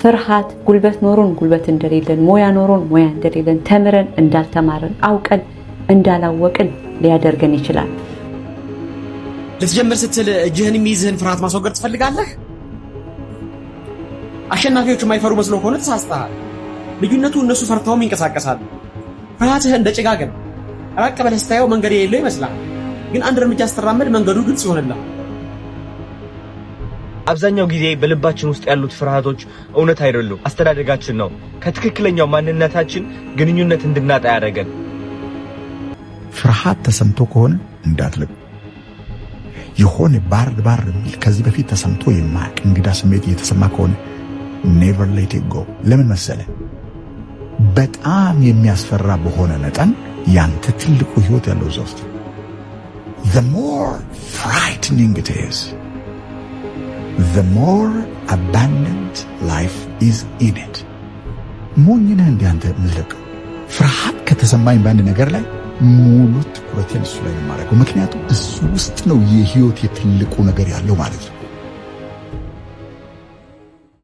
ፍርሃት ጉልበት ኖሮን ጉልበት እንደሌለን ሞያ ኖሮን ሞያ እንደሌለን ተምረን እንዳልተማረን አውቀን እንዳላወቅን ሊያደርገን ይችላል። ልትጀምር ስትል እጅህን የሚይዝህን ፍርሃት ማስወገድ ትፈልጋለህ? አሸናፊዎች የማይፈሩ መስሎ ከሆነ ተሳስተሃል። ልዩነቱ እነሱ ፈርተውም ይንቀሳቀሳሉ። ፍርሃትህ እንደ ጭጋግ ነው። ራቅ ብለህ ስታየው መንገድ የሌለው ይመስላል፣ ግን አንድ እርምጃ ስትራመድ መንገዱ ግልጽ ይሆንልሃል። አብዛኛው ጊዜ በልባችን ውስጥ ያሉት ፍርሃቶች እውነት አይደሉም፣ አስተዳደጋችን ነው ከትክክለኛው ማንነታችን ግንኙነት እንድናጣ ያደረገን። ፍርሃት ተሰምቶ ከሆነ እንዳትልቅ። የሆነ ባር የሚል ከዚህ በፊት ተሰምቶ የማያውቅ እንግዳ ስሜት እየተሰማ ከሆነ never let it go። ለምን መሰለ? በጣም የሚያስፈራ በሆነ መጠን ያንተ ትልቁ ህይወት ያለው እዛ ውስጥ። the more frightening it is, the more abundant life is in it። ሞኝነህ እንደ አንተ ምዝለቀው ፍርሃት ከተሰማኝ በአንድ ነገር ላይ ሙሉ ትኩረቴን እሱ ላይ ማድረገው፣ ምክንያቱም እሱ ውስጥ ነው የህይወት የትልቁ ነገር ያለው ማለት ነው።